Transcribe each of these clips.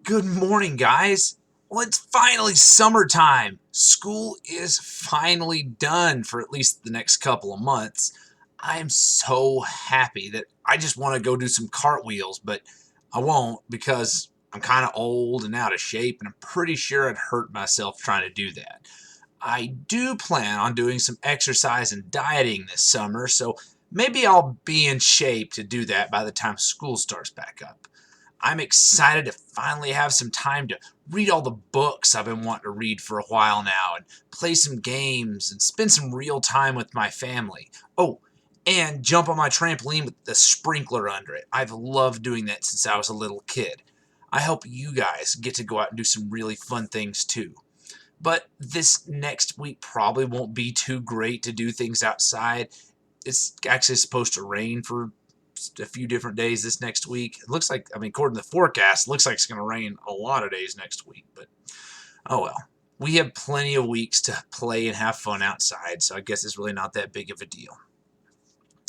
Good morning, guys. Well, it's finally summertime. School is finally done for at least the next couple of months. I am so happy that I just want to go do some cartwheels, but I won't because I'm kind of old and out of shape, and I'm pretty sure I'd hurt myself trying to do that. I do plan on doing some exercise and dieting this summer, so maybe I'll be in shape to do that by the time school starts back up. I'm excited to finally have some time to read all the books I've been wanting to read for a while now and play some games and spend some real time with my family. Oh, and jump on my trampoline with the sprinkler under it. I've loved doing that since I was a little kid. I hope you guys get to go out and do some really fun things too. But this next week probably won't be too great to do things outside. It's actually supposed to rain for a few different days this next week. It looks like, according to the forecast, it looks like it's going to rain a lot of days next week. But oh well. We have plenty of weeks to play and have fun outside, so I guess it's really not that big of a deal.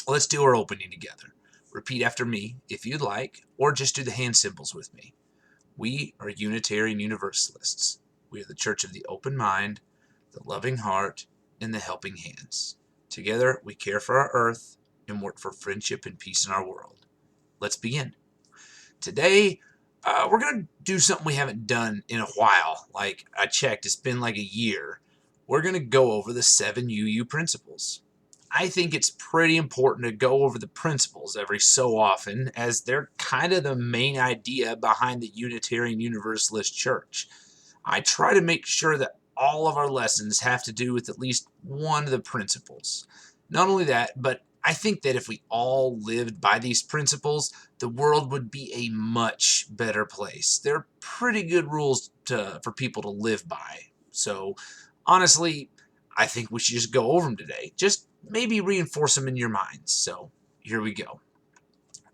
Let's do our opening together. Repeat after me if you'd like, or just do the hand symbols with me. We are Unitarian Universalists. We are the Church of the Open Mind, the Loving Heart, and the Helping Hands. Together, we care for our earth and work for friendship and peace in our world. Let's begin. Today, we're going to do something we haven't done in a while. Like I checked, it's been like a year. We're going to go over the 7 UU principles. I think it's pretty important to go over the principles every so often, as they're kind of the main idea behind the Unitarian Universalist Church. I try to make sure that all of our lessons have to do with at least one of the principles. Not only that, but I think that if we all lived by these principles, the world would be a much better place. They're pretty good rules for people to live by. So, honestly, I think we should just go over them today. Just maybe reinforce them in your minds. So, here we go.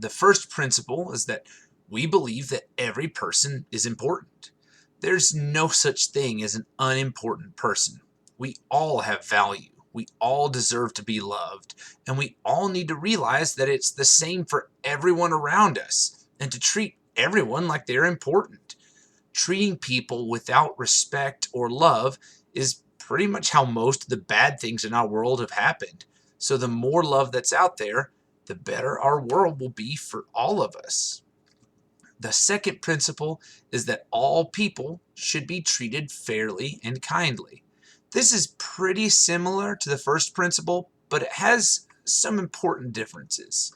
The first principle is that we believe that every person is important. There's no such thing as an unimportant person. We all have value. We all deserve to be loved. And we all need to realize that it's the same for everyone around us and to treat everyone like they're important. Treating people without respect or love is pretty much how most of the bad things in our world have happened. So the more love that's out there, the better our world will be for all of us. The second principle is that all people should be treated fairly and kindly. This is pretty similar to the first principle, but it has some important differences.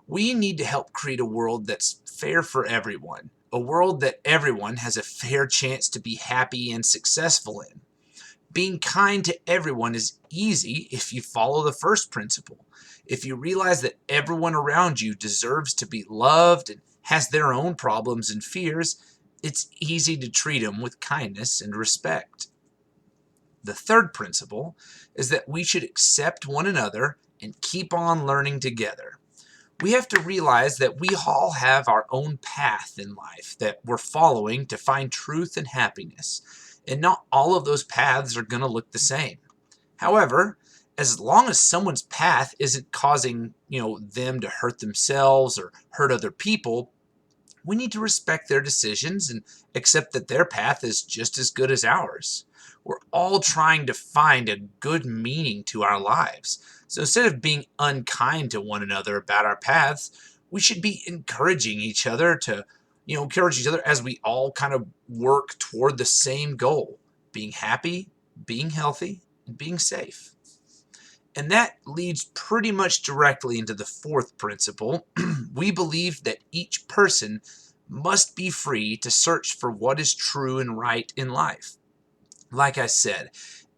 We need to help create a world that's fair for everyone, a world that everyone has a fair chance to be happy and successful in. Being kind to everyone is easy if you follow the first principle. If you realize that everyone around you deserves to be loved and has their own problems and fears, it's easy to treat them with kindness and respect. The third principle is that we should accept one another and keep on learning together. We have to realize that we all have our own path in life that we're following to find truth and happiness, and not all of those paths are going to look the same. However, as long as someone's path isn't causing, them to hurt themselves or hurt other people, we need to respect their decisions and accept that their path is just as good as ours. We're all trying to find a good meaning to our lives. So instead of being unkind to one another about our paths, we should be encouraging each other to, encourage each other as we all kind of work toward the same goal: being happy, being healthy, and being safe. And that leads pretty much directly into the fourth principle. We believe that each person must be free to search for what is true and right in life. Like I said,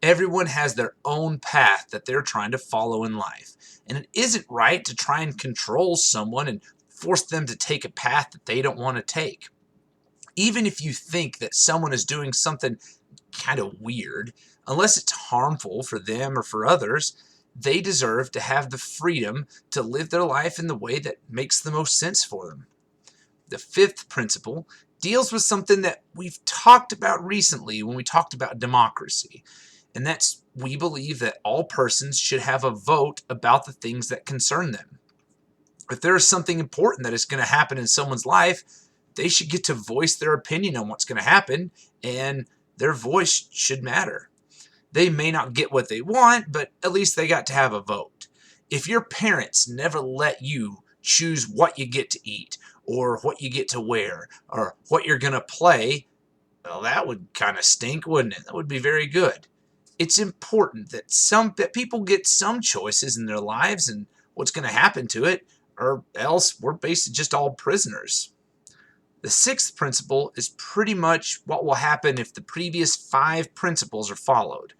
everyone has their own path that they're trying to follow in life. And it isn't right to try and control someone and force them to take a path that they don't want to take. Even if you think that someone is doing something kind of weird, unless it's harmful for them or for others, they deserve to have the freedom to live their life in the way that makes the most sense for them. The fifth principle deals with something that we've talked about recently when we talked about democracy, and that's we believe that all persons should have a vote about the things that concern them. If there is something important that is going to happen in someone's life, they should get to voice their opinion on what's going to happen, and their voice should matter. They may not get what they want, but at least they got to have a vote. If your parents never let you choose what you get to eat, or what you get to wear, or what you're going to play, well, that would kind of stink, wouldn't it? That would be very good. It's important that people get some choices in their lives and what's going to happen to it, or else we're basically just all prisoners. The sixth principle is pretty much what will happen if the previous 5 principles are followed.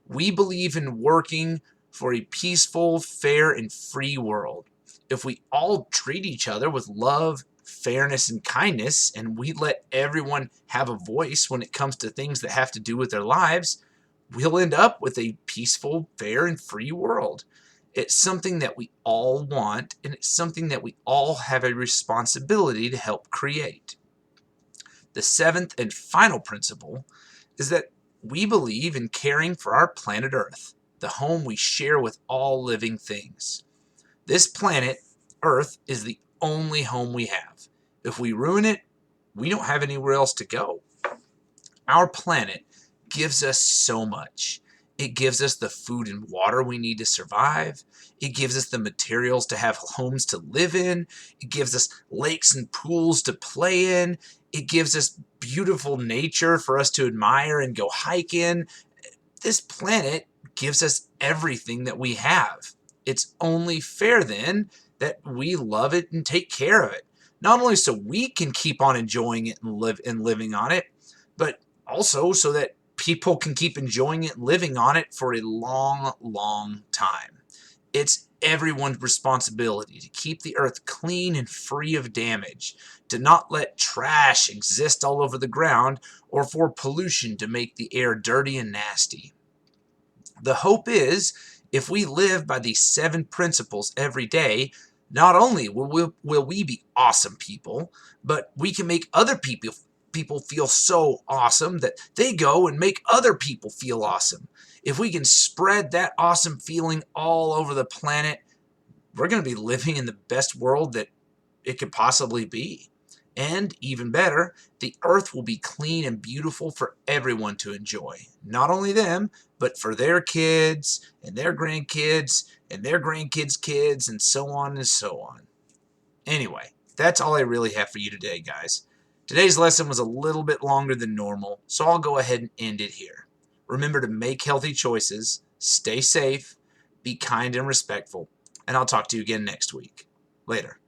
We believe in working for a peaceful, fair, and free world. If we all treat each other with love, fairness, and kindness, and we let everyone have a voice when it comes to things that have to do with their lives, we'll end up with a peaceful, fair, and free world. It's something that we all want, and it's something that we all have a responsibility to help create. The seventh and final principle is that we believe in caring for our planet Earth, the home we share with all living things. This planet, Earth, is the only home we have. If we ruin it, we don't have anywhere else to go. Our planet gives us so much. It gives us the food and water we need to survive. It gives us the materials to have homes to live in. It gives us lakes and pools to play in. It gives us beautiful nature for us to admire and go hike in. This planet gives us everything that we have. It's only fair then that we love it and take care of it. Not only so we can keep on enjoying it and living on it, but also so that people can keep enjoying it and living on it for a long, long time. It's everyone's responsibility to keep the earth clean and free of damage, to not let trash exist all over the ground, or for pollution to make the air dirty and nasty. The hope is, if we live by these 7 principles every day, not only will we be awesome people, but we can make other people feel so awesome that they go and make other people feel awesome. If we can spread that awesome feeling all over the planet, we're going to be living in the best world that it could possibly be. And even better, the earth will be clean and beautiful for everyone to enjoy. Not only them, but for their kids and their grandkids and their grandkids' kids, and so on and so on. Anyway, that's all I really have for you today, guys. Today's lesson was a little bit longer than normal, so I'll go ahead and end it here. Remember to make healthy choices, stay safe, be kind and respectful, and I'll talk to you again next week. Later.